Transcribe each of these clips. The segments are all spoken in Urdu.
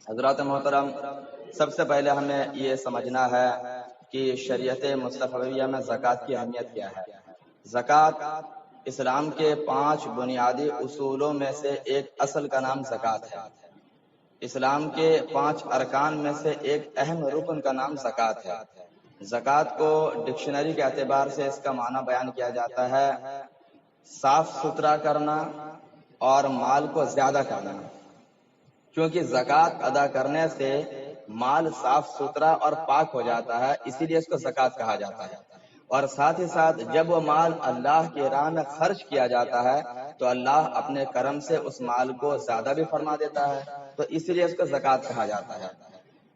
حضرات محترم، سب سے پہلے ہمیں یہ سمجھنا ہے کہ شریعت مصطفیہ میں زکوٰۃ کی اہمیت کیا ہے۔ زکوٰۃ اسلام کے 5 بنیادی اصولوں میں سے ایک اصل کا نام زکوٰۃ ہے۔ اسلام کے 5 ارکان میں سے ایک اہم رکن کا نام زکوٰۃ ہے۔ زکوٰۃ کو ڈکشنری کے اعتبار سے اس کا معنی بیان کیا جاتا ہے صاف ستھرا کرنا اور مال کو زیادہ کرنا، کیونکہ زکوٰۃ ادا کرنے سے مال صاف ستھرا اور پاک ہو جاتا ہے، اسی لیے اس کو زکوٰۃ کہا جاتا ہے۔ اور ساتھ ہی ساتھ جب وہ مال اللہ کی راہ میں خرچ کیا جاتا ہے تو اللہ اپنے کرم سے اس مال کو زیادہ بھی فرما دیتا ہے، تو اسی لیے اس کو زکوٰۃ کہا جاتا ہے۔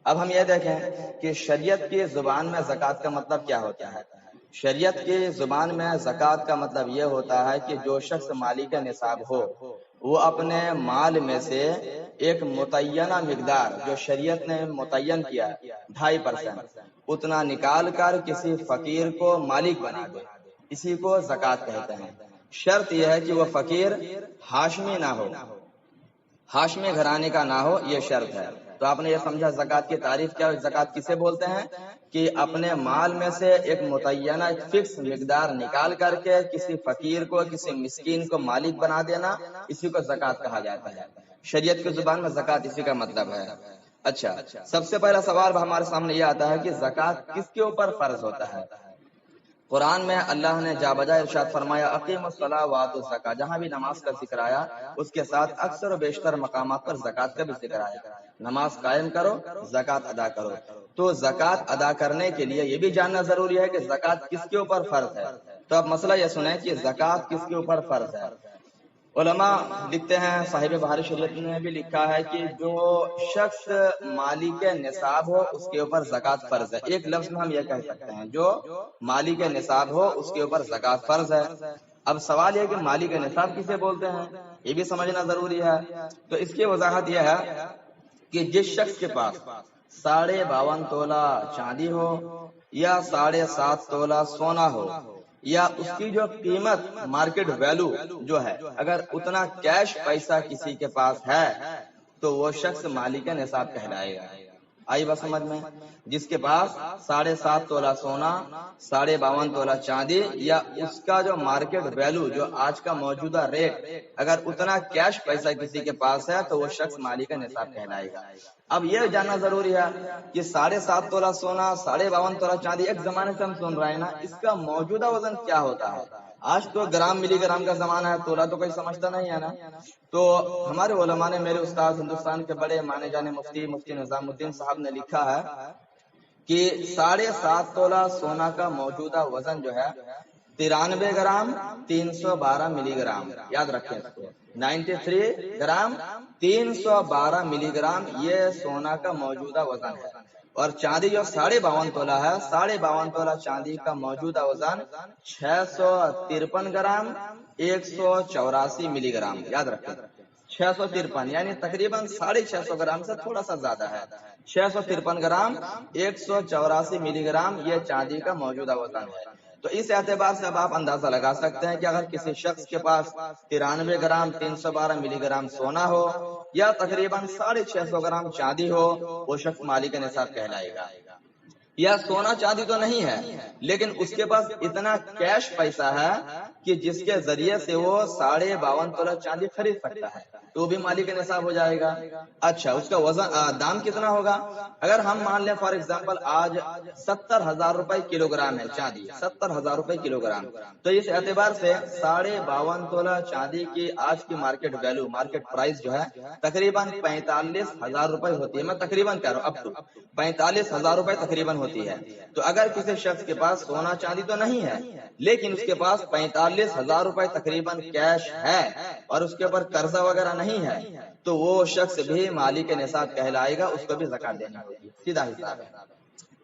اب ہم یہ دیکھیں کہ شریعت کی زبان میں زکوٰۃ کا مطلب کیا ہوتا ہے۔ شریعت کی زبان میں زکوٰۃ کا مطلب یہ ہوتا ہے کہ جو شخص مالک نصاب ہو وہ اپنے مال میں سے ایک متعینہ مقدار جو شریعت نے متعین کیا 2.5% اتنا نکال کر کسی فقیر کو مالک بنا دے، اسی کو زکوٰۃ کہتے ہیں۔ شرط یہ ہے کہ وہ فقیر ہاشمی نہ ہو، ہاشمی گھرانے کا نہ ہو، یہ شرط ہے۔ تو آپ نے یہ سمجھا زکوٰۃ کی تعریف کیا ہے، زکوٰۃ کسے بولتے ہیں کہ اپنے مال میں سے ایک متعینہ ایک فکس مقدار نکال کر کے کسی فقیر کو کسی مسکین کو مالک بنا دینا، اسی کو زکوٰۃ کہا جاتا ہے۔ شریعت کی زبان میں زکوٰۃ اسی کا مطلب ہے۔ اچھا، سب سے پہلا سوال ہمارے سامنے یہ آتا ہے کہ زکوٰۃ کس کے اوپر فرض ہوتا ہے۔ قرآن میں اللہ نے جا بجا ارشاد فرمایا اقیموا الصلاۃ وآتوا الزکاۃ، جہاں بھی نماز کا ذکر آیا اس کے ساتھ اکثر و بیشتر مقامات پر زکوٰۃ کا بھی ذکر آیا، نماز قائم کرو، زکوٰۃ ادا کرو۔ تو زکوٰۃ ادا کرنے کے لیے یہ بھی جاننا ضروری ہے کہ زکوٰۃ کس کے اوپر فرض ہے۔ تو اب مسئلہ یہ سنیں کہ زکوٰۃ کس کے اوپر فرض ہے۔ علماء لکھتے ہیں، صاحب بہار شریعت نے بھی لکھا ہے کہ جو شخص مالک نصاب ہو اس کے اوپر زکوٰۃ فرض ہے۔ ایک لفظ میں ہم یہ کہہ سکتے ہیں جو مالک نصاب ہو اس کے اوپر زکوٰۃ فرض ہے۔ اب سوال یہ کہ مالک نصاب کسے بولتے ہیں، یہ بھی سمجھنا ضروری ہے۔ تو اس کی وضاحت یہ ہے کہ جس شخص کے پاس 52.5 تولہ چاندی ہو یا 7.5 تولہ سونا ہو، یا اس کی جو قیمت مارکیٹ ویلو جو ہے اگر اتنا کیش پیسہ کسی کے پاس ہے تو وہ شخص مالک نصاب کہلائے گا۔ آئی بات سمجھ میں؟ جس کے پاس 7.5 تولہ سونا، 52.5 تولہ چاندی یا اس کا جو مارکیٹ ویلو جو آج کا موجودہ ریٹ اگر اتنا کیش پیسہ کسی کے پاس ہے تو وہ شخص مالک نصاب کہلائے گا۔ اب یہ جاننا ضروری ہے کہ 7.5 تولہ سونا، 52.5 تولہ چاندی ایک زمانے سے ہم سن رہے ہیں نا، اس کا موجودہ وزن کیا ہوتا ہے۔ آج تو گرام ملی گرام کا زمانہ ہے، تولہ تو کوئی سمجھتا نہیں ہے نا۔ تو ہمارے علماء نے، میرے استاد ہندوستان کے بڑے مانے جانے مفتی نظام الدین صاحب نے لکھا ہے کہ 7.5 تولہ سونا کا موجودہ وزن جو ہے 93 گرام 312 ملی گرام، یاد رکھیں اس کو، 93 گرام 312 ملی گرام یہ سونا کا موجودہ وزن ہے۔ اور چاندی جو 52.5 تولہ ہے، 52.5 تولہ چاندی کا موجودہ وزن 653 گرام 184 ملی گرام، یاد رکھیں 653 یعنی تقریباً 650 گرام سے تھوڑا سا زیادہ ہے۔ 653 گرام 184 ملی گرام یہ چاندی کا موجودہ وزن ہے۔ تو اس اعتبار سے اب آپ اندازہ لگا سکتے ہیں کہ اگر کسی شخص کے پاس 93 گرام 312 ملی گرام سونا ہو یا تقریباً 650 گرام چاندی ہو، وہ شخص مالک نصاب کہلائے گا۔ یا سونا چاندی تو نہیں ہے لیکن اس کے پاس اتنا کیش پیسہ ہے کہ جس کے ذریعے سے وہ 52.5 تولہ چاندی خرید سکتا ہے، تو وہ بھی مالک نصاب ہو جائے گا۔ اچھا، اس کا وزن دام کتنا ہوگا؟ اگر ہم مان لیں فار ایگزامپل آج 70,000 روپے کلو گرام ہے چاندی، 70,000 روپے کلو گرام، تو اس اعتبار سے 52.5 تولہ چاندی کی آج کی مارکیٹ ویلو، مارکیٹ پرائز جو ہے تقریباً 45,000 روپے ہوتی ہے۔ میں تقریباً کہہ رہا ہوں، اب تو 45,000 روپے تقریباً ہوتی ہے۔ تو اگر کسی شخص کے پاس سونا چاندی تو نہیں ہے لیکن اس کے پاس 45,000 روپے تقریباً کیش ہے اور اس کے اوپر قرضہ وغیرہ نہیں ہے تو وہ شخص بھی مالک نصاب کہلائے گا، اس کو بھی زکوٰۃ دینی ہوگی، سیدھا حساب ہے۔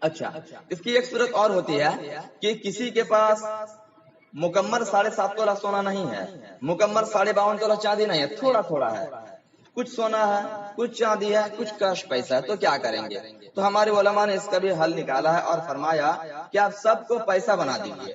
اچھا، اس کی ایک صورت اور ہوتی ہے کہ کسی کے پاس مکمل 7.5 تولہ سونا نہیں ہے، مکمل 52.5 تولہ چاندی نہیں ہے، تھوڑا تھوڑا ہے، کچھ سونا ہے، کچھ چاندی ہے، کچھ کیش پیسہ ہے، تو کیا کریں گے؟ تو ہمارے علماء نے اس کا بھی حل نکالا ہے اور فرمایا کہ آپ سب کو پیسہ بنا دیجیے،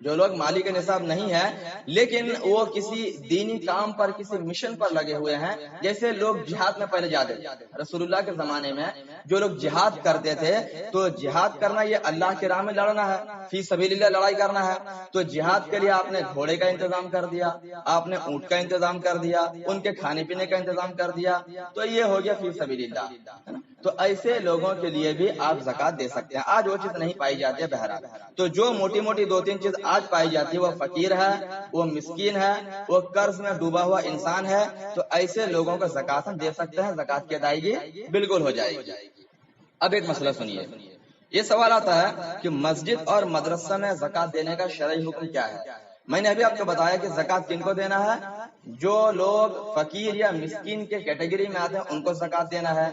جو لوگ مالی کا نصاب نہیں ہے لیکن وہ کسی دینی کام پر کسی مشن پر لگے ہوئے ہیں، جیسے لوگ جہاد میں پہلے جاتے تھے رسول اللہ کے زمانے میں، جو لوگ جہاد کرتے تھے تو جہاد کرنا یہ اللہ کی راہ میں لڑنا ہے، فی سبیل اللہ لڑائی کرنا ہے، تو جہاد کے لیے آپ نے گھوڑے کا انتظام کر دیا، آپ نے اونٹ کا انتظام کر دیا، ان کے کھانے پینے کا انتظام کر دیا، تو یہ ہو گیا فی سبیل اللہ۔ تو ایسے لوگوں کے لیے بھی آپ زکات دے سکتے ہیں۔ آج وہ چیز نہیں پائی جاتی ہے بہرحال، تو جو موٹی موٹی دو تین چیز آج پائی جاتی ہے، وہ فقیر ہے، وہ مسکین ہے، وہ قرض میں ڈوبا ہوا انسان ہے، تو ایسے لوگوں کو زکات ہم دے سکتے ہیں، زکات کی ادائیگی بالکل ہو جائے گی۔ اب ایک مسئلہ سنیے، یہ سوال آتا ہے کہ مسجد اور مدرسہ میں زکات دینے کا شرعی حکم کیا ہے؟ میں نے ابھی آپ کو بتایا کہ زکات کن کو دینا ہے؟ جو لوگ فقیر یا مسکین کے کیٹیگری میں آتے ہیں ان کو زکات دینا ہے،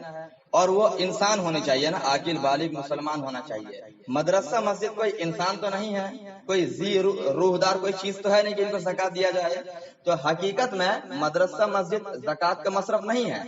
اور وہ انسان ہونے چاہیے نا، عاقل بالغ مسلمان ہونا چاہیے۔ مدرسہ مسجد کوئی انسان تو نہیں ہے، کوئی روحدار کوئی چیز تو ہے نہیں کہ ان کو زکات دیا جائے۔ تو حقیقت میں مدرسہ مسجد زکات کا مصرف نہیں ہے،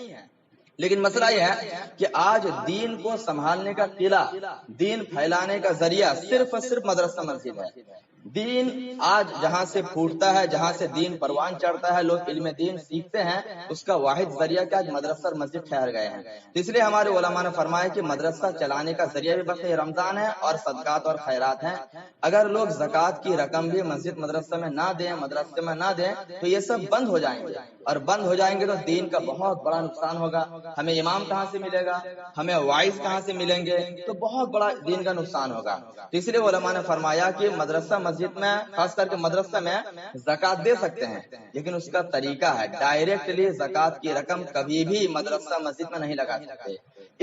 لیکن مسئلہ یہ ہے کہ آج دین کو سنبھالنے کا قلعہ، دین پھیلانے کا ذریعہ صرف اور صرف مدرسہ مسجد ہے۔ دین آج جہاں سے پھوٹتا ہے، جہاں سے دین پروان چڑھتا ہے، لوگ علم دین سیکھتے ہیں، اس کا واحد ذریعہ کیا مدرسہ اور مسجد ٹھہر گئے ہیں۔ اس لیے ہمارے علماء نے فرمایا کہ مدرسہ چلانے کا ذریعہ بھی بس رمضان ہے اور صدقات اور خیرات ہیں۔ اگر لوگ زکات کی رقم بھی مسجد مدرسہ میں نہ دیں، مدرسے میں نہ دیں، تو یہ سب بند ہو جائیں گے، اور بند ہو جائیں گے تو دین کا بہت بڑا نقصان ہوگا۔ ہمیں امام کہاں سے ملے گا، ہمیں وائز کہاں سے ملیں گے، تو بہت بڑا دین کا نقصان ہوگا۔ تو اس لیے علماء نے فرمایا کہ مدرسہ مسجد میں، خاص کر کے مدرسہ میں زکات دے سکتے ہیں، لیکن اس کا طریقہ ہے ڈائریکٹلی زکات کی رقم کبھی بھی مدرسہ مسجد میں نہیں لگا سکتے،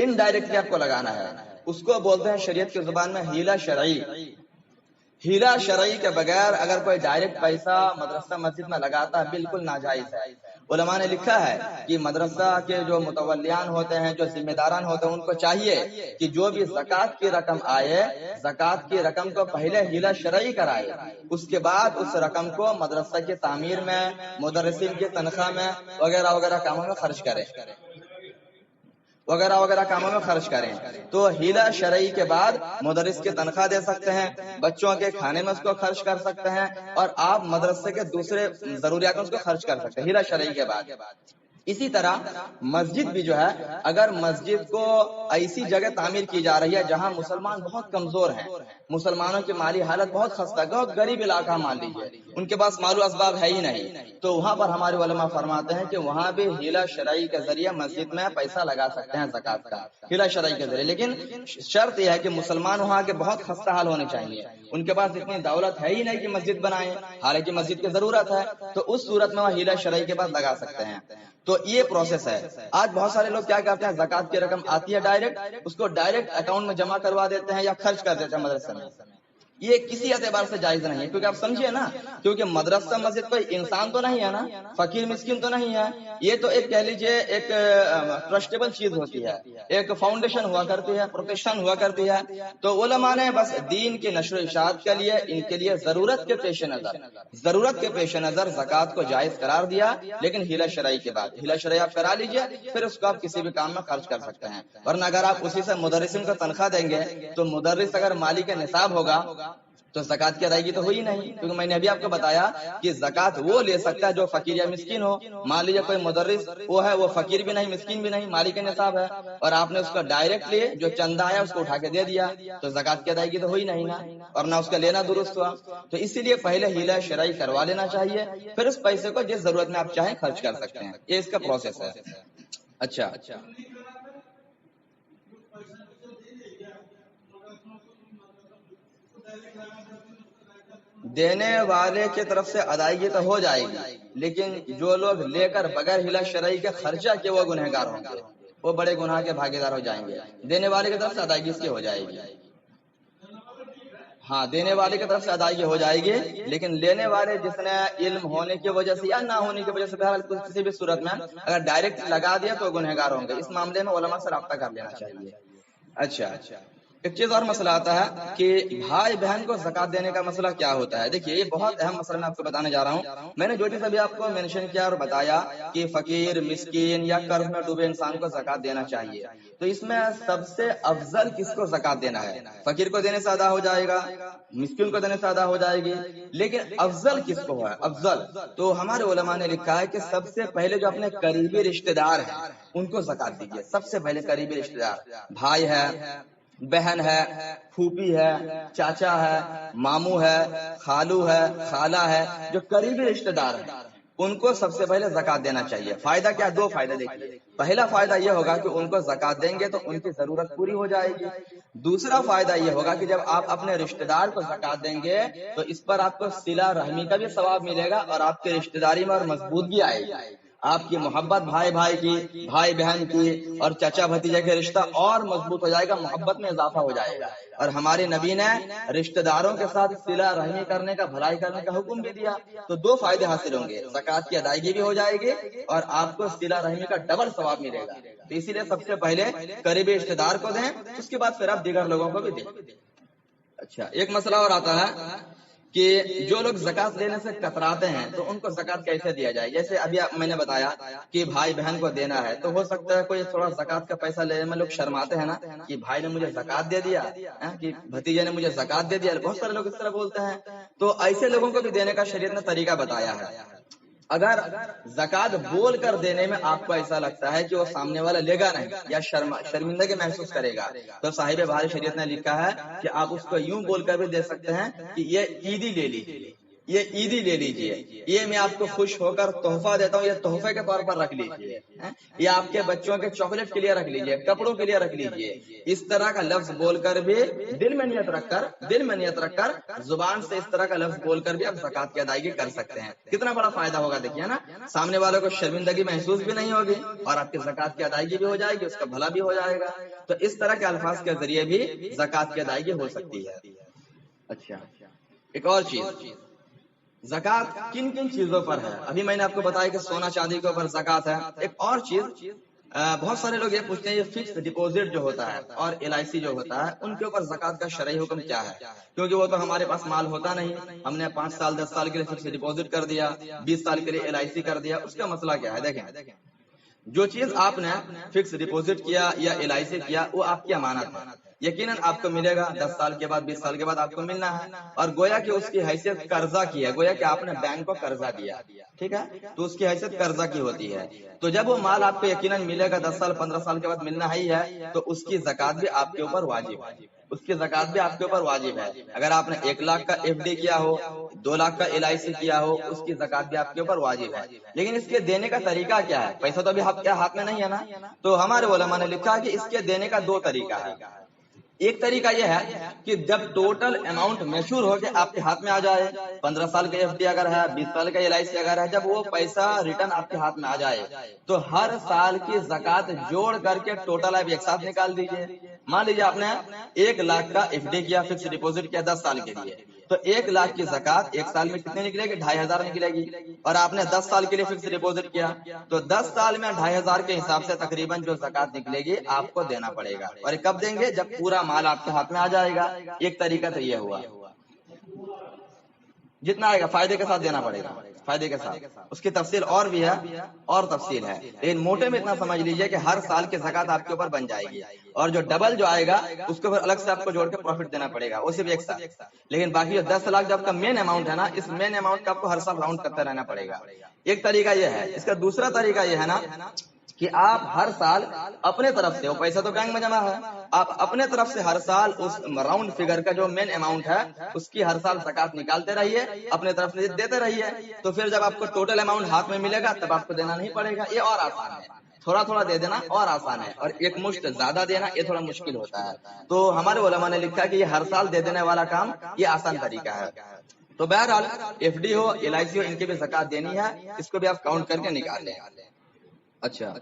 انڈائریکٹلی آپ کو لگانا ہے۔ اس کو بولتے ہیں شریعت کی زبان میں ہیلہ شرعی۔ ہیلہ شرعی کے بغیر اگر کوئی ڈائریکٹ پیسہ مدرسہ مسجد میں لگاتا ہے، بالکل ناجائز ہے۔ علماء نے لکھا ہے کہ مدرسہ کے جو متولیان ہوتے ہیں، جو ذمہ داران ہوتے ہیں، ان کو چاہیے کہ جو بھی زکات کی رقم آئے، زکات کی رقم کو پہلے ہیلہ شرعی کرائے، اس کے بعد اس رقم کو مدرسہ کی تعمیر میں، مدرسین کی تنخواہ میں وغیرہ وغیرہ کاموں میں خرچ کرے، وغیرہ وغیرہ کاموں میں خرچ کریں۔ تو ہیلہ شرعی کے بعد مدرس کی تنخواہ دے سکتے ہیں، بچوں کے کھانے میں اس کو خرچ کر سکتے ہیں، اور آپ مدرسے کے دوسرے ضروریات میں اس کو خرچ کر سکتے ہیں ہیلہ شرعی کے بعد۔ اسی طرح مسجد بھی جو ہے، اگر مسجد کو ایسی جگہ تعمیر کی جا رہی ہے جہاں مسلمان بہت کمزور ہیں، مسلمانوں کی مالی حالت بہت خستہ، بہت غریب علاقہ مان لیجیے، ان کے پاس مال و اسباب ہے ہی نہیں، تو وہاں پر ہمارے علماء فرماتے ہیں کہ وہاں بھی ہیلہ شرعی کے ذریعے مسجد میں پیسہ لگا سکتے ہیں زکات کا، ہیلہ شرعی کے ذریعے، لیکن شرط یہ ہے کہ مسلمان وہاں کے بہت خستہ حال ہونے چاہیے، ان کے پاس اتنی دولت ہے ہی نہیں کہ مسجد بنائیں، حالانکہ مسجد کی ضرورت ہے، تو اس صورت میں وہ ہیلہ شرعی کے بعد لگا سکتے ہیں۔ تو یہ پروسیس ہے۔ آج بہت سارے لوگ کیا کرتے ہیں، زکات کی رقم آتی ہے ڈائریکٹ، اس کو ڈائریکٹ اکاؤنٹ میں جمع کروا دیتے ہیں یا خرچ کر دیتے ہیں مدرسے میں۔ یہ کسی اعتبار سے جائز نہیں ہے، کیونکہ آپ سمجھے نا، کیونکہ مدرسہ مسجد کوئی انسان تو نہیں ہے نا، فقیر مسکین تو نہیں ہے، یہ تو ایک کہہ لیجیے ایک ٹرسٹیبل چیز ہوتی ہے، ایک فاؤنڈیشن ہوا کرتی ہے، پروٹیکشن ہوا کرتی ہے۔ تو علماء نے بس دین کی نشر و اشاعت کے لیے، ان کے لیے ضرورت کے پیش نظر زکات کو جائز قرار دیا، لیکن ہیلہ شرعی کے بعد۔ ہیلہ شرعی آپ کرا لیجئے، پھر اس کو آپ کسی بھی کام میں خرچ کر سکتے ہیں، ورنہ اگر آپ اسی سے مدرسین کو تنخواہ دیں گے تو مدرس اگر مالی کے نصاب ہوگا تو زکات کی ادائیگی تو ہوئی نہیں، کیونکہ میں نے ابھی آپ کو بتایا کہ زکات وہ لے سکتا ہے جو فقیر یا مسکین ہو۔ مان لیجیے کوئی مدرس وہ ہے، وہ فقیر بھی نہیں، مسکین بھی نہیں، مالی کے نصاب ہے، اور آپ نے اس کا ڈائریکٹلی جو چندہ آیا اس کو اٹھا کے دے دیا، تو زکات کی ادائیگی تو ہوئی نہیں نا، اور نہ اس کا لینا درست ہوا۔ تو اسی لیے پہلے ہیلہ شرعی کروا لینا چاہیے، پھر اس پیسے کو جس ضرورت میں آپ چاہیں خرچ کر سکتے ہیں، یہ اس کا پروسیس ہے۔ اچھا، دینے والے کی طرف سے ادائیگی تو ہو جائے گی، لیکن جو لوگ لے کر بغیر ہیلہ شرعی کے خرچہ کیے وہ گنہگار ہوں گے، وہ بڑے گناہ کے بھاگیدار ہو جائیں گے۔ دینے والے کی طرف سے ادائیگی اس کی ہو جائے گی، ہاں دینے والے کی طرف سے ادائیگی ہو جائے گی، لیکن لینے والے جس نے علم ہونے کی وجہ سے یا نہ ہونے کی وجہ سے بہرحال کسی بھی صورت میں اگر ڈائریکٹ لگا دیا تو گنہگار ہوں گے۔ اس معاملے میں علماء سے رابطہ کر لینا چاہیے۔ اچھا، ایک چیز اور مسئلہ آتا ہے کہ بھائی بہن کو زکات دینے کا مسئلہ کیا ہوتا ہے. دیکھیے یہ بہت اہم مسئلہ میں آپ کو بتانے جا رہا ہوں. میں نے جو چیز ابھی آپ کو مینشن کیا اور بتایا کہ فقیر مسکین یا قرض میں ڈوبے انسان کو زکات دینا چاہیے، تو اس میں سب سے افضل کس کو زکات دینا ہے؟ فقیر کو دینے سے ادا ہو جائے گا، مسکین کو دینے سے ادا ہو جائے گی، لیکن افضل کس کو ہے؟ افضل تو ہمارے علماء نے لکھا ہے کہ سب سے پہلے جو اپنے قریبی رشتہ دار ہیں ان کو زکات دیجیے. سب سے پہلے قریبی رشتہ دار، بھائی ہے، بہن ہے، پھوپھی ہے، چاچا ہے، ماموں ہے، خالو ہے، خالہ ہے، جو قریبی رشتہ دار ہیں ان کو سب سے پہلے زکات دینا چاہیے. فائدہ کیا؟ دو فائدہ دیکھیے. پہلا فائدہ یہ ہوگا کہ ان کو زکات دیں گے تو ان کی ضرورت پوری ہو جائے گی. دوسرا فائدہ یہ ہوگا کہ جب آپ اپنے رشتہ دار کو زکات دیں گے تو اس پر آپ کو صلہ رحمی کا بھی ثواب ملے گا اور آپ کی رشتہ داری میں اور مضبوطی آئے گی. آپ کی محبت بھائی بھائی کی، بھائی بہن کی اور چچا بھتیجے کے رشتہ اور مضبوط ہو جائے گا، محبت میں اضافہ ہو جائے گا. اور ہمارے نبی نے رشتہ داروں کے ساتھ صلہ رحمی کرنے کا، بھلائی کرنے کا حکم بھی دیا. تو دو فائدے حاصل ہوں گے، زکات کی ادائیگی بھی ہو جائے گی اور آپ کو صلہ رحمی کا ڈبل ثواب ملے گا. تو اسی لیے سب سے پہلے قریبی رشتہ دار کو دیں، اس کے بعد پھر آپ دیگر لوگوں کو بھی دیں. اچھا، ایک مسئلہ اور آتا ہے کہ جو لوگ زکات لینے سے کتراتے ہیں تو ان کو زکات کیسے دیا جائے. جیسے ابھی میں نے بتایا کہ بھائی بہن کو دینا ہے، تو ہو سکتا ہے کوئی تھوڑا زکات کا پیسہ لینے میں لوگ شرماتے ہیں نا کہ بھائی نے مجھے زکات دے دیا، کہ بھتیجے نے مجھے زکات دے دیا. بہت سارے لوگ اس طرح بولتے ہیں. تو ایسے لوگوں کو بھی دینے کا شریعت نے طریقہ بتایا ہے. اگر زکات بول کر دینے میں آپ کو ایسا لگتا ہے کہ وہ سامنے والا لے گا نہیں یا شرمندگی محسوس کرے گا، تو صاحب بہار شریعت نے لکھا ہے کہ آپ اس کو یوں بول کر بھی دے سکتے ہیں کہ یہ عیدی لے لیجیے، یہ عیدی لے لیجیے، یہ میں آپ کو خوش ہو کر تحفہ دیتا ہوں، یہ تحفے کے طور پر رکھ لیجیے، یہ آپ کے بچوں کے چاکلیٹ کے لیے رکھ لیجیے، کپڑوں کے لیے رکھ لیجیے. اس طرح کا لفظ بول کر بھی دل میں نیت رکھ کر زبان سے اس طرح کا لفظ بول کر بھی آپ زکات کی ادائیگی کر سکتے ہیں. کتنا بڑا فائدہ ہوگا دیکھیے نا. سامنے والوں کو شرمندگی محسوس بھی نہیں ہوگی اور آپ کی زکات کی ادائیگی بھی ہو جائے گی، اس کا بھلا بھی ہو جائے گا. تو اس طرح کے الفاظ کے ذریعے بھی زکات کی ادائیگی ہو سکتی ہے. اچھا، ایک اور چیز، زکات کن کن چیزوں پر ہے؟ ابھی میں نے آپ کو بتایا کہ سونا چاندی کے اوپر زکات ہے. ایک اور چیز، بہت سارے لوگ یہ پوچھتے ہیں یہ فکس ڈپوزٹ جو ہوتا ہے اور LIC جو ہوتا ہے ان کے اوپر زکات کا شرعی حکم کیا ہے؟ کیونکہ وہ تو ہمارے پاس مال ہوتا نہیں، ہم نے 5 سال 10 سال کے لیے فکس ڈپوزٹ کر دیا، 20 سال کے لیے LIC کر دیا. اس کا مسئلہ کیا ہے؟ دیکھیں، جو چیز آپ نے فکس ڈپوزٹ کیا یا LIC کیا وہ آپ کی امانت ہے، یقیناً آپ کو ملے گا 10 سال کے بعد، 20 سال کے بعد آپ کو ملنا ہے. اور گویا کہ اس کی حیثیت قرضہ کی ہے، گویا کہ آپ نے بینک کو قرضہ دیا، ٹھیک ہے، تو اس کی حیثیت قرضہ کی ہوتی ہے. تو جب وہ مال آپ کو یقیناً ملے گا 10 سال 15 سال کے بعد ملنا ہی ہے، تو اس کی زکات بھی آپ کے اوپر واجب ہے، اس کی زکات بھی آپ کے اوپر واجب ہے. اگر آپ نے 1 لاکھ کا FD کیا ہو، 2 لاکھ کا LIC کیا ہو، اس کی زکات بھی آپ کے اوپر واجب ہے. لیکن اس کے دینے کا طریقہ کیا ہے؟ پیسہ تو ابھی آپ کے ہاتھ میں نہیں ہے نا. تو ہمارے علماء نے لکھا کہ اس کے دینے کا 2 طریقہ ہے. ایک طریقہ یہ ہے کہ جب ٹوٹل اماؤنٹ میچور ہو کے آپ کے ہاتھ میں آ جائے، 15 سال کا FD اگر ہے، 20 سال کا LIC اگر ہے، جب وہ پیسہ ریٹرن آپ کے ہاتھ میں آ جائے تو ہر سال کی زکات جوڑ کر کے ٹوٹل آپ ایک ساتھ نکال دیجئے. مان لیجیے آپ نے 1 لاکھ کا FD کیا، فکس ڈپوزٹ کیا 10 سال کے لیے، تو 1 لاکھ کی زکات ایک سال میں کتنے نکلے گی؟ 2500 نکلے گی. اور آپ نے 10 سال کے لیے فکس ڈپوزٹ کیا تو 10 سال میں 2500 کے حساب سے تقریباً جو زکات نکلے گی آپ کو دینا پڑے گا. اور کب دیں گے؟ جب پورا مال آپ کے ہاتھ میں آ جائے گا. ایک طریقہ تو یہ ہوا، جتنا آئے گا فائدے کے ساتھ دینا پڑے گا، فائدے کے ساتھ. اس کی تفصیل اور بھی ہے، اور تفصیل ہے، لیکن موٹے میں اتنا سمجھ لیجئے کہ ہر سال کی زکات آپ کے اوپر بن جائے گی اور جو ڈبل جو آئے گا اس کے اوپر الگ سے آپ کو جوڑ کے پروفٹ دینا پڑے گا، وہ صرف ایک سال. لیکن باقی جو 10 لاکھ جو آپ کا مین اماؤنٹ ہے نا، اس مین اماؤنٹ کا آپ کو ہر سال راؤنڈ کرتے رہنا پڑے گا. ایک طریقہ یہ ہے. اس کا دوسرا طریقہ یہ ہے نا کہ آپ ہر سال اپنے طرف سے، وہ پیسہ تو بینک میں جمع ہے، آپ اپنے طرف سے ہر سال اس راؤنڈ فگر کا جو مین اماؤنٹ ہے اس کی ہر سال زکات نکالتے رہیے، اپنے طرف سے دیتے رہیے. تو پھر جب آپ کو ٹوٹل اماؤنٹ ہاتھ میں ملے گا تب آپ کو دینا نہیں پڑے گا. یہ اور آسان ہے، تھوڑا تھوڑا دے دینا اور آسان ہے، اور ایک مشت زیادہ دینا یہ تھوڑا مشکل ہوتا ہے. تو ہمارے علماء نے لکھا کہ یہ ہر سال دے دینے والا کام یہ آسان طریقہ ہے. تو بہرحال FD ہو LIC ہو ان کی بھی زکات دینی ہے، اس کو بھی آپ کاؤنٹ کر کے نکال لیں. اچھا،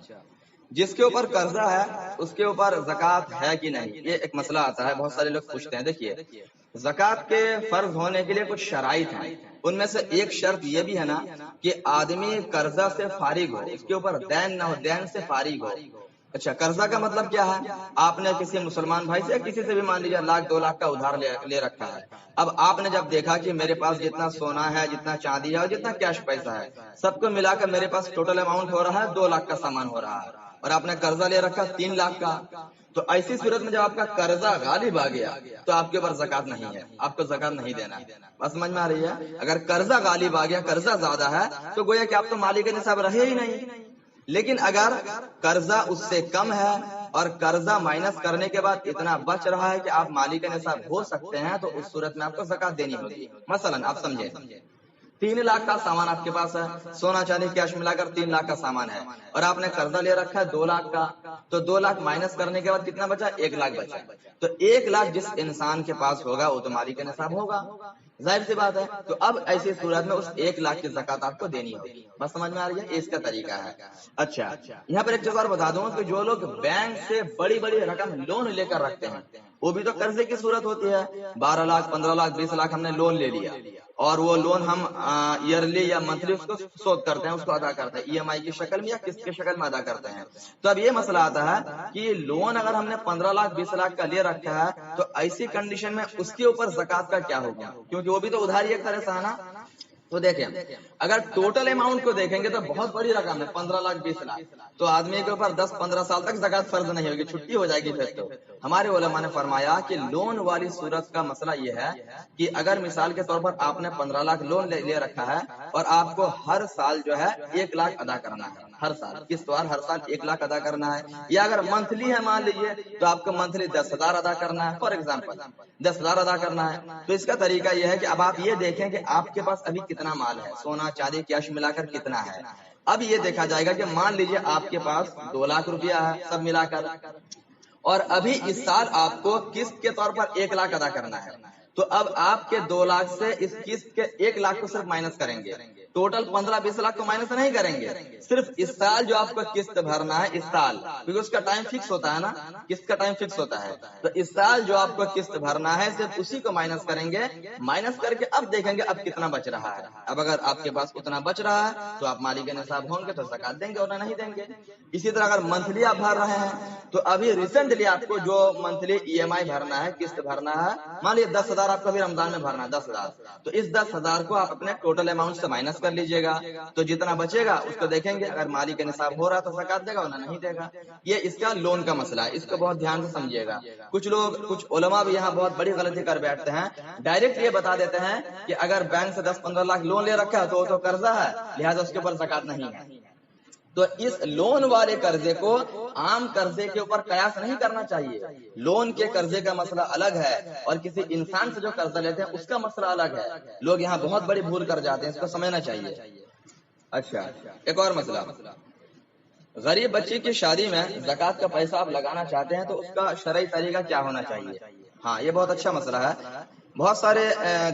جس کے اوپر قرضہ ہے اس کے اوپر زکات ہے کہ نہیں، یہ ایک مسئلہ آتا ہے، بہت سارے لوگ پوچھتے ہیں. دیکھیے، زکات کے فرض ہونے کے لیے کچھ شرائط ہیں، ان میں سے ایک شرط یہ بھی ہے نا کہ آدمی قرضہ سے فارغ ہو، اس کے اوپر دین نہ ہو، دین سے فارغ ہو. اچھا، قرضہ کا مطلب کیا ہے؟ آپ نے کسی مسلمان بھائی سے کسی سے بھی مان لیجیے 1,00,000 2,00,000 کا ادھار لے رکھا ہے. اب آپ نے جب دیکھا کہ میرے پاس جتنا سونا ہے، جتنا چاندی ہے اور جتنا کیش پیسہ ہے، سب کو ملا کر میرے پاس ٹوٹل اماؤنٹ ہو رہا ہے 2,00,000 کا سامان ہو رہا ہے، اور آپ نے قرضہ لے رکھا 3,00,000 کا. تو ایسی صورت میں جب آپ کا قرضہ غالب آ گیا تو آپ کے اوپر زکات نہیں ہے، آپ کو زکات نہیں دینا ہے. بس سمجھ میں آ رہی ہے؟ اگر قرضہ غالب آ گیا، قرضہ زیادہ ہے، تو گویا کہ آپ تو مالک نصاب رہے ہی نہیں. لیکن اگر قرضہ اس سے کم ہے اور قرضہ مائنس کرنے کے بعد اتنا بچ رہا ہے کہ آپ مالک نصاب ہو سکتے ہیں، تو اس صورت میں آپ کو زکات دینی ہوگی. مثلا آپ سمجھیں 3,00,000 کا سامان آپ کے پاس ہے، سونا چاندی کیش ملا کر 3,00,000 کا سامان ہے، اور آپ نے قرضہ لے رکھا ہے 2,00,000 کا. تو 2,00,000 مائنس کرنے کے بعد کتنا بچا؟ 1,00,000 بچا. تو 1,00,000 جس انسان کے پاس ہوگا وہ تو مالک نصاب ہوگا، ظاہر سی بات ہے. تو اب ایسی صورت میں اس 1,00,000 کی زکات آپ کو دینی ہوگی. بس سمجھ میں آ رہی ہے؟ اس کا طریقہ ہے. اچھا، یہاں پر ایک چیز اور بتا دوں کہ جو لوگ بینک سے بڑی بڑی رقم لون لے کر رکھتے ہیں، وہ بھی تو قرضے کی صورت ہوتی ہے. 12,00,000 15,00,000 20,00,000 ہم نے لون لے لیا، اور وہ لون ہم ایئرلی یا منتھلی اس کو سود کرتے ہیں، اس کو ادا کرتے ہیں، ای ایم آئی کی شکل میں یا قسط کی شکل میں ادا کرتے ہیں. تو اب یہ مسئلہ آتا ہے کہ لون اگر ہم نے 15,00,000 20,00,000 کا لے رکھا ہے، تو ایسی کنڈیشن میں اس کے اوپر زکات کا کیا ہوگا؟ کیونکہ وہ بھی تو ادھاری ایک طرح سے ہے نا. تو دیکھیں، اگر ٹوٹل اماؤنٹ کو دیکھیں گے تو بہت بڑی رقم ہے 15,00,000 20,00,000. تو آدمی کے اوپر 10 15 سال تک زکات فرض نہیں ہوگی، چھٹی ہو جائے گی. پھر تو ہمارے علماء نے فرمایا کہ لون والی صورت کا مسئلہ یہ ہے کہ اگر مثال کے طور پر آپ نے 15,00,000 لون لے رکھا ہے اور آپ کو ہر سال جو ہے 1,00,000 ادا کرنا ہے، ہر سال قسط وار ہر سال 1,00,000 ادا کرنا ہے، یا اگر منتھلی ہے مان لیجیے تو آپ کو منتھلی 10,000 ادا کرنا ہے. فار ایگزامپل 10,000 ادا کرنا ہے. تو اس کا طریقہ یہ ہے کہ اب آپ یہ دیکھیں کہ آپ کے پاس ابھی کتنا مال ہے، سونا چاندی کیش ملا کر کتنا ہے. اب یہ دیکھا جائے گا کہ مان لیجیے آپ کے پاس 2,00,000 روپیہ ہے سب ملا کر، اور ابھی اس سال آپ کو قسط کے طور پر 1,00,000 ادا کرنا ہے. تو اب آپ کے 2,00,000 سے اس قسط کے 1,00,000 کو صرف مائنس کریں گے، ٹوٹل 15 20 لاکھ کو مائنس نہیں کریں گے. صرف اس سال جو آپ کو قسط بھرنا ہے، اس سال، کیونکہ اس کا ٹائم فکس ہوتا ہے نا، قسط کا ٹائم فکس ہوتا ہے. تو اس سال جو آپ کو قسط بھرنا ہے صرف اسی کو مائنس کریں گے. مائنس کر کے اب دیکھیں گے اب کتنا بچ رہا ہے. اب اگر آپ کے پاس اتنا بچ رہا ہے تو آپ مالک نصاب ہوں گے تو زکات دیں گے، اور نہیں دیں گے. اسی طرح اگر منتھلی آپ بھر رہے ہیں تو ابھی ریسنٹلی آپ کو جو منتھلی ای ایم آئی بھرنا ہے، قسط بھرنا ہے، مان لیے 10,000 آپ کو ابھی رمضان میں بھرنا ہے 10,000. تو اس 10,000 کو آپ اپنے ٹوٹل اماؤنٹ سے مائنس کر لیجیے گا. تو جتنا بچے گا اس کو دیکھیں گے، اگر مالک نصاب ہو رہا تو زکات دے گا، ورنہ نہیں دے گا. یہ اس کا لون کا مسئلہ ہے، اس کو بہت دھیان سے سمجھیے گا. کچھ علماء بھی یہاں بہت بڑی غلطی کر بیٹھتے ہیں، ڈائریکٹ یہ بتا دیتے ہیں کہ اگر بینک سے 10 15 لاکھ لون لے رکھا ہے تو وہ تو قرضہ ہے، لہذا اس کے اوپر زکات نہیں ہے. تو اس لون والے قرضے کو عام قرضے کے اوپر قیاس نہیں کرنا چاہیے. لون کے قرضے کا مسئلہ الگ ہے، اور کسی انسان سے جو قرضہ لیتے ہیں اس کا مسئلہ الگ ہے. لوگ یہاں بہت بڑی بھول کر جاتے ہیں، اس کو سمجھنا چاہیے. اچھا، ایک اور مسئلہ، غریب بچی کی شادی میں زکات کا پیسہ آپ لگانا چاہتے ہیں تو اس کا شرعی طریقہ کیا ہونا چاہیے؟ ہاں، یہ بہت اچھا مسئلہ ہے. بہت سارے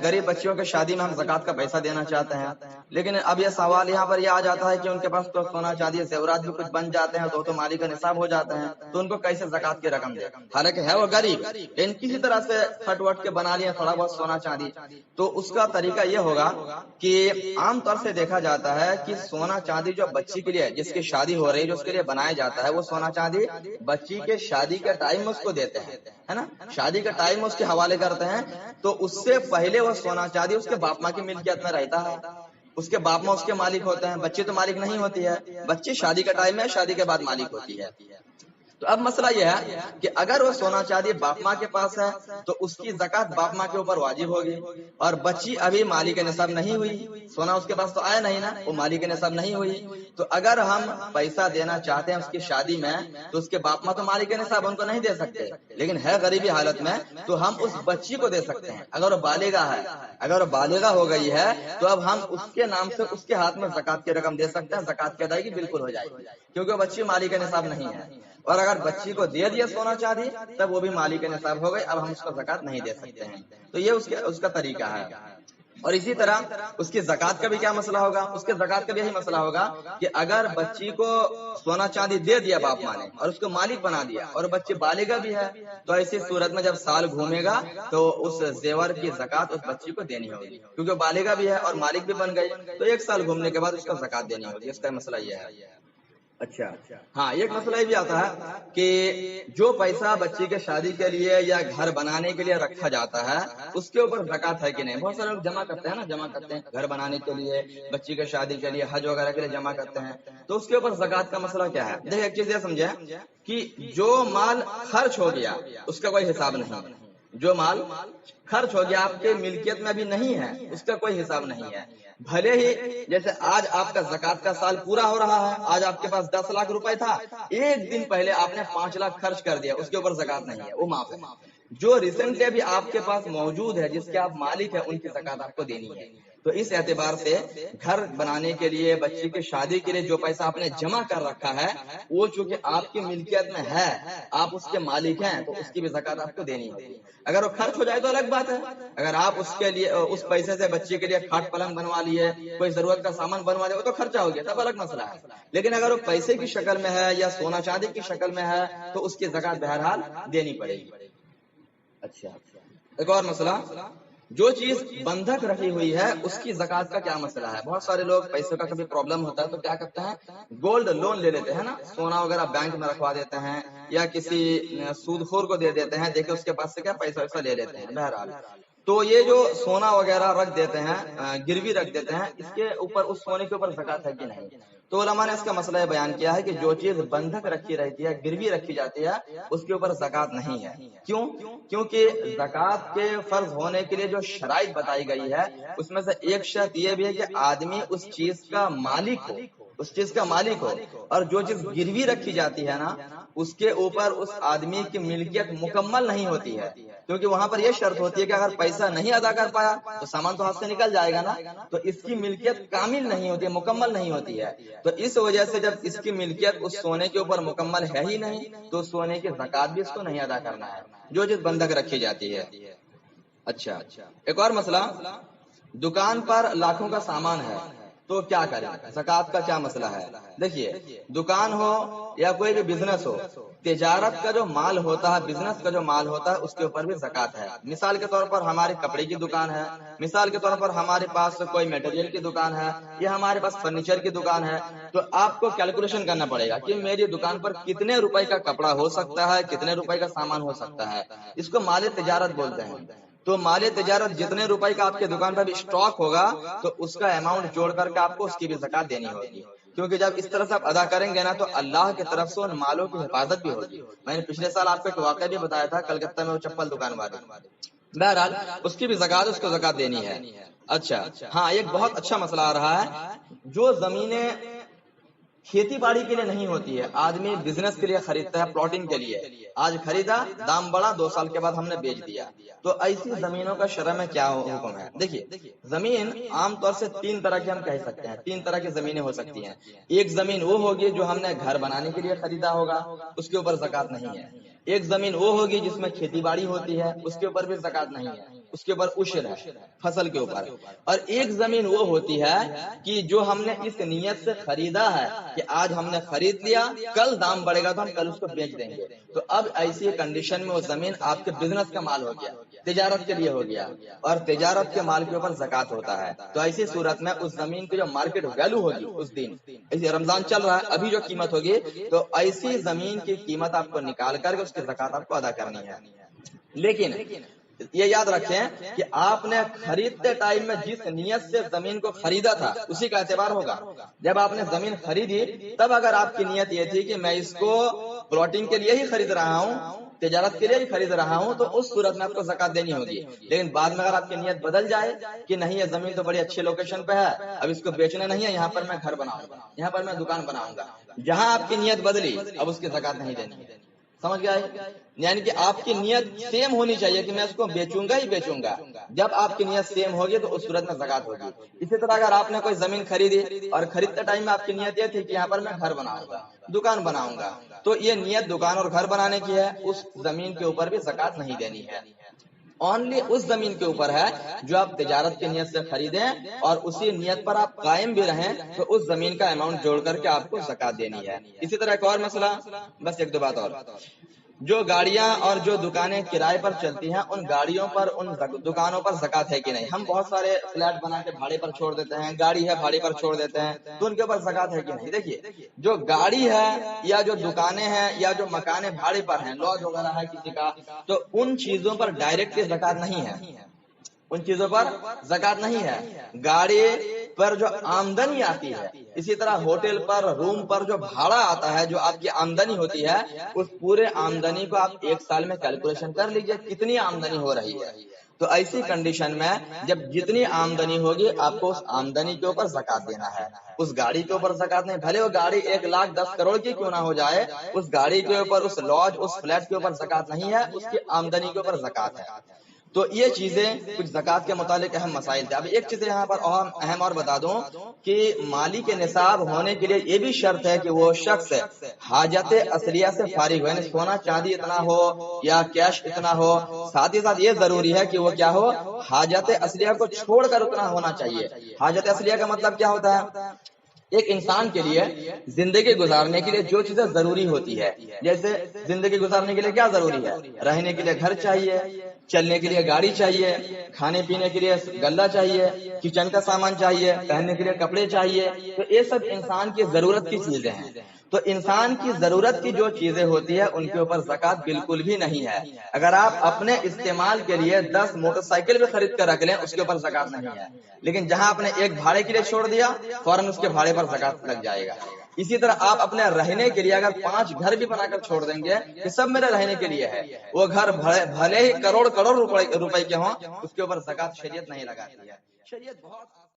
غریب بچیوں کے شادی میں ہم زکات کا پیسہ دینا چاہتے ہیں، لیکن اب یہ سوال یہاں پر یہ آ جاتا ہے کہ ان کے پاس تو سونا چاندی زیورات بھی کچھ بن جاتے ہیں، تو مالک کا نصاب ہو جاتے ہیں، تو ان کو کیسے زکات کی رقم دے؟ حالانکہ ہے وہ غریب، لیکن کسی طرح سے پھٹ وٹ کے بنا لیا تھوڑا بہت سونا چاندی. تو اس کا طریقہ یہ ہوگا کہ عام طور سے دیکھا جاتا ہے کہ سونا چاندی جو بچی کے لیے، جس کی شادی ہو رہی ہے، جو اس کے لیے بنایا جاتا ہے، وہ سونا چاندی بچی کے شادی کے ٹائم میں اس کو دیتے ہیں، ہے نا، شادی کا ٹائم اس کے حوالے کرتے ہیں. تو اس سے پہلے وہ سونا چاندی اس کے باپ ماں کی ملکیت میں رہتا ہے، اس کے باپ ماں اس کے مالک ہوتے ہیں، بچی تو مالک نہیں ہوتی ہے. بچی شادی کا ٹائم ہے، شادی کے بعد مالک ہوتی ہے. تو اب مسئلہ یہ ہے کہ اگر وہ سونا چاندی باپ ماں کے پاس ہے تو اس کی زکات باپ ماں کے اوپر واجب ہوگی، اور بچی ابھی مالک نصاب نہیں ہوئی، سونا اس کے پاس تو آیا نہیں نا، وہ مالک نصاب نہیں ہوئی. تو اگر ہم پیسہ دینا چاہتے ہیں اس کی شادی میں تو اس کے باپ ماں تو مالک نصاب ان کو نہیں دے سکتے، لیکن ہے غریبی حالت میں تو ہم اس بچی کو دے سکتے ہیں. اگر وہ بالغہ ہے، اگر وہ بالغہ ہو گئی ہے تو اب ہم اس کے نام سے اس کے ہاتھ میں زکات کی رقم دے سکتے ہیں. زکات کی ادائیگی بالکل ہو جائے گی، کیونکہ وہ بچی مالک نصاب نہیں ہے. اور اگر بچی کو دے دیا سونا چاندی تب وہ بھی مالک نصاب ہو گئی، اب ہم اس کو زکات نہیں دے سکتے ہیں. تو یہ اس کا طریقہ ہے. اور اسی طرح اس کی زکات کا بھی کیا مسئلہ ہوگا؟ اس کے زکات کا بھی یہی مسئلہ ہوگا کہ اگر بچی کو سونا چاندی دے دیا باپ ماں نے اور اس کو مالک بنا دیا اور بچی بالغہ بھی ہے، تو ایسی صورت میں جب سال گھومے گا تو اس زیور کی زکات اس بچی کو دینی ہوگی، کیونکہ بالغہ بھی ہے اور مالک بھی بن گئی. تو 1 سال گھومنے کے بعد اس کا زکات دینی ہوگی. اس کا مسئلہ یہ ہے. اچھا ہاں، ایک مسئلہ یہ بھی آتا ہے کہ جو پیسہ بچی کے شادی کے لیے یا گھر بنانے کے لیے رکھا جاتا ہے اس کے اوپر زکات ہے کہ نہیں. بہت سارے لوگ جمع کرتے ہیں نا، جمع کرتے ہیں گھر بنانے کے لیے، بچی کے شادی کے لیے، حج وغیرہ کے لیے جمع کرتے ہیں، تو اس کے اوپر زکات کا مسئلہ کیا ہے؟ دیکھیں ایک چیز یہ سمجھیں کہ جو مال خرچ ہو گیا اس کا کوئی حساب نہیں. جو مال خرچ ہو گیا آپ کے ملکیت میں ابھی نہیں ہے اس کا کوئی حساب نہیں ہے. بھلے ہی جیسے آج آپ کا زکات کا سال پورا ہو رہا ہے، آج آپ کے پاس 10 لاکھ روپے تھا، ایک دن پہلے آپ نے 5 لاکھ خرچ کر دیا، اس کے اوپر زکات نہیں ہے، وہ معاف ہے. جو ریسنٹلی ابھی آپ کے پاس موجود ہے، جس کے آپ مالک ہیں، ان کی زکات آپ کو دینی ہے. تو اس اعتبار سے گھر بنانے کے لیے، بچی کی شادی کے لیے جو پیسہ آپ نے جمع کر رکھا ہے وہ چونکہ آپ کی ملکیت میں ہے، آپ اس کے مالک ہیں، تو اس کی بھی زکات آپ کو دینی ہوگی. اگر وہ خرچ ہو جائے تو الگ بات ہے. اگر آپ اس کے لیے اس پیسے سے بچی کے لیے کھاٹ پلنگ بنوا لیے، کوئی ضرورت کا سامان بنوا لیے، وہ تو خرچہ ہو گیا، تب الگ مسئلہ ہے. لیکن اگر وہ پیسے کی شکل میں ہے یا سونا چاندی کی شکل میں ہے تو اس کی زکات بہرحال دینی پڑے گی. اچھا ایک اور مسئلہ، جو چیز بندھک رکھی ہوئی ہے اس کی زکات کا کیا مسئلہ ہے؟ بہت سارے لوگ پیسے کا کبھی پرابلم ہوتا ہے تو کیا کرتے ہیں، گولڈ لون لے لیتے ہیں نا، سونا وغیرہ بینک میں رکھوا دیتے ہیں یا کسی سود خور کو دے دیتے ہیں، دیکھیں اس کے پاس سے کیا پیسہ ویسا لے لیتے ہیں. بہرحال تو یہ جو سونا وغیرہ رکھ دیتے ہیں، گروی رکھ دیتے ہیں، اس کے اوپر، اس سونے کے اوپر زکات ہے کہ نہیں؟ تو علماء نے اس کا مسئلہ بیان کیا ہے کہ جو چیز بندھک رکھی رہتی ہے، گروی رکھی جاتی ہے، اس کے اوپر زکات نہیں ہے. کیوں؟ کیونکہ زکات کے فرض ہونے کے لیے جو شرائط بتائی گئی ہے اس میں سے ایک شرط یہ بھی ہے کہ آدمی اس چیز کا مالک ہو، اس چیز کا مالک ہو. اور جو چیز گروی رکھی جاتی ہے نا، اس کے اوپر اس آدمی کی ملکیت مکمل نہیں ہوتی ہے، کیونکہ وہاں پر یہ شرط ہوتی ہے کہ اگر پیسہ نہیں ادا کر پایا تو سامان تو ہاتھ سے نکل جائے گا نا، تو اس کی ملکیت کامل نہیں ہوتی ہے، مکمل نہیں ہوتی ہے. تو اس وجہ سے جب اس کی ملکیت اس سونے کے اوپر مکمل ہے ہی نہیں تو سونے کی زکات بھی اس کو نہیں ادا کرنا ہے، جو چیز بندھک رکھی جاتی ہے. اچھا ایک اور مسئلہ، دکان پر لاکھوں کا سامان ہے تو کیا کریں؟ زکات کا کیا مسئلہ ہے؟ دیکھیے، دکان ہو یا کوئی بھی بزنس ہو، تجارت کا جو مال ہوتا ہے، بزنس کا جو مال ہوتا ہے، اس کے اوپر بھی زکات ہے. مثال کے طور پر ہماری کپڑے کی دکان ہے، مثال کے طور پر ہمارے پاس کوئی میٹیریل کی دکان ہے یا ہمارے پاس فرنیچر کی دکان ہے، تو آپ کو کیلکولیشن کرنا پڑے گا کہ میری دکان پر کتنے روپے کا کپڑا ہو سکتا ہے، کتنے روپے کا سامان ہو سکتا ہے. اس کو مال تجارت بولتے ہیں. تو مال تجارت جتنے روپے کا آپ کے دکان پر بھی اسٹاک ہوگا تو اس کا اماؤنٹ جوڑ کر کے آپ کو اس کی بھی زکات دینی ہوگی. کیونکہ جب اس طرح سے آپ ادا کریں گے نا تو اللہ کی طرف سے ان مالوں کی حفاظت بھی ہوگی. میں نے پچھلے سال آپ کو ایک واقعہ بھی بتایا تھا، کلکتہ میں وہ چپل دکان والے، بہرحال اس کی بھی زکات، اس کو زکات دینی ہے. اچھا ہاں، ایک بہت اچھا مسئلہ آ رہا ہے، جو زمینیں کھیتی باڑی کے لیے نہیں ہوتی ہے، آدمی بزنس کے لیے خریدتا ہے، پلاٹنگ کے لیے، آج خریدا، دام بڑھا، 2 سال کے بعد ہم نے بیچ دیا، تو ایسی زمینوں کا شرع میں کیا حکم ہے؟ دیکھیے، زمین عام طور سے 3 طرح کی ہم کہہ سکتے ہیں، 3 طرح کی زمینیں ہو سکتی ہیں. ایک زمین وہ ہوگی جو ہم نے گھر بنانے کے لیے خریدا ہوگا، اس کے اوپر زکات نہیں ہے. ایک زمین وہ ہوگی جس میں کھیتی باڑی ہوتی ہے، اس کے اوپر بھی زکات نہیں ہے، اس کے اوپر عشر ہے فصل کے اوپر. اور ایک زمین وہ ہوتی ہے کہ جو ہم نے اس نیت سے خریدا ہے کہ آج ہم نے خرید لیا، کل دام بڑھے گا تو ہم کل اس کو بیچ دیں گے، تو اب ایسی کنڈیشن میں وہ زمین آپ کے بزنس کا مال ہو گیا، تجارت کے لیے ہو گیا، اور تجارت کے مال کے اوپر زکات ہوتا ہے. تو ایسی صورت میں اس زمین کی جو مارکیٹ ویلو ہوگی اس دن، ایسے رمضان چل رہا ہے، ابھی جو قیمت ہوگی، تو ایسی زمین کی قیمت آپ کو نکال کر کے اس کی زکات آپ کو ادا کرنی ہے. لیکن یہ یاد رکھیں کہ آپ نے خریدتے ٹائم میں جس نیت سے زمین کو خریدا تھا اسی کا اعتبار ہوگا. جب آپ نے زمین خریدی تب اگر آپ کی نیت یہ تھی کہ میں اس کو پلاٹنگ کے لیے ہی خرید رہا ہوں، تجارت کے لیے ہی خرید رہا ہوں، تو اس صورت میں آپ کو زکات دینی ہوگی. لیکن بعد میں اگر آپ کی نیت بدل جائے کہ نہیں، یہ زمین تو بڑی اچھی لوکیشن پہ ہے، اب اس کو بیچنا نہیں ہے، یہاں پر میں گھر بناؤں گا، یہاں پر میں دکان بناؤں گا، جہاں آپ کی نیت بدلی اب اس کی زکات نہیں دینی ہے. سمجھ گئے؟ یعنی کہ آپ کی نیت سیم ہونی چاہیے کہ میں اس کو بیچوں گا ہی بیچوں گا. جب آپ کی نیت سیم ہوگی تو اس صورت میں زکات ہوگی. اسی طرح اگر آپ نے کوئی زمین خریدی اور خریدتے ٹائم میں آپ کی نیت یہ تھی کہ یہاں پر میں گھر بناؤں گا، دکان بناؤں گا، تو یہ نیت دکان اور گھر بنانے کی ہے، اس زمین کے اوپر بھی زکات نہیں دینی ہے. اونلی اس زمین کے اوپر ہے جو آپ تجارت کی نیت سے خریدیں اور اسی نیت پر آپ قائم بھی رہیں، تو اس زمین کا اماؤنٹ جوڑ کر کے آپ کو زکات دینی ہے. اسی طرح ایک اور مسئلہ، بس ایک دو بات اور، جو گاڑیاں اور جو دکانیں کرائے پر چلتی ہیں ان گاڑیوں پر ان دکانوں پر زکات ہے کہ نہیں؟ ہم بہت سارے فلیٹ بنا کے بھاڑے پر چھوڑ دیتے ہیں، گاڑی ہے بھاڑے پر چھوڑ دیتے ہیں، تو ان کے اوپر زکات ہے کہ نہیں؟ دیکھیے جو گاڑی ہے یا جو دکانیں ہیں یا جو مکانیں بھاڑے پر ہیں، لاج وغیرہ ہے کسی کا، تو ان چیزوں پر ڈائریکٹ زکات نہیں ہے، ان چیزوں پر زکات نہیں ہے۔ گاڑی پر جو آمدنی آتی ہے، اسی طرح ہوٹل پر روم پر جو بھاڑا آتا ہے، جو آپ کی آمدنی ہوتی ہے، اس پورے آمدنی کو آپ ایک سال میں کیلکولیشن کر لیجئے کتنی آمدنی ہو رہی ہے۔ تو ایسی کنڈیشن میں جب جتنی آمدنی ہوگی آپ کو اس آمدنی کے اوپر زکات دینا ہے، اس گاڑی کے اوپر زکات نہیں، بھلے وہ گاڑی 1,10,00,000 کی کیوں نہ ہو جائے، اس گاڑی کے اوپر، اس لاج، اس فلیٹ کے اوپر زکات نہیں ہے، اس کی آمدنی کے اوپر زکات ہے۔ تو یہ چیزیں کچھ زکات کے متعلق اہم مسائل تھے۔ اب ایک چیز یہاں پر اہم اور بتا دوں کہ مالی کے نصاب ہونے کے لیے یہ بھی شرط ہے کہ وہ شخص حاجت اصلیہ سے فارغ ہو، یعنی سونا چاندی اتنا ہو یا کیش اتنا ہو، ساتھ ہی ساتھ یہ ضروری ہے کہ وہ کیا ہو، حاجت اصلیہ کو چھوڑ کر اتنا ہونا چاہیے۔ حاجت اصلیہ کا مطلب کیا ہوتا ہے؟ ایک انسان کے لیے زندگی گزارنے کے لیے جو چیزیں ضروری ہوتی ہے، جیسے زندگی گزارنے کے لیے کیا ضروری ہے؟ رہنے کے لیے گھر چاہیے، چلنے کے لیے گاڑی چاہیے، کھانے پینے کے لیے غلہ چاہیے، کچن کا سامان چاہیے، پہننے کے لیے کپڑے چاہیے، تو یہ سب انسان کی ضرورت کی چیزیں ہیں۔ تو انسان کی ضرورت کی جو چیزیں ہوتی ہے ان کے اوپر زکات بالکل بھی نہیں ہے۔ اگر آپ اپنے استعمال کے لیے 10 موٹر سائیکل بھی خرید کر رکھ لیں اس کے اوپر زکات نہیں ہے، لیکن جہاں آپ نے ایک بھاڑے کے لیے چھوڑ دیا فوراً اس کے بھاڑے پر زکات لگ جائے گا۔ اسی طرح آپ اپنے رہنے کے لیے اگر 5 گھر بھی بنا کر چھوڑ دیں گے کہ سب میرے رہنے کے لیے ہے، وہ گھر بھلے ہی کروڑ روپے کے ہوں، اس کے اوپر زکات شریعت نہیں لگاتی ہے۔ شریعت بہت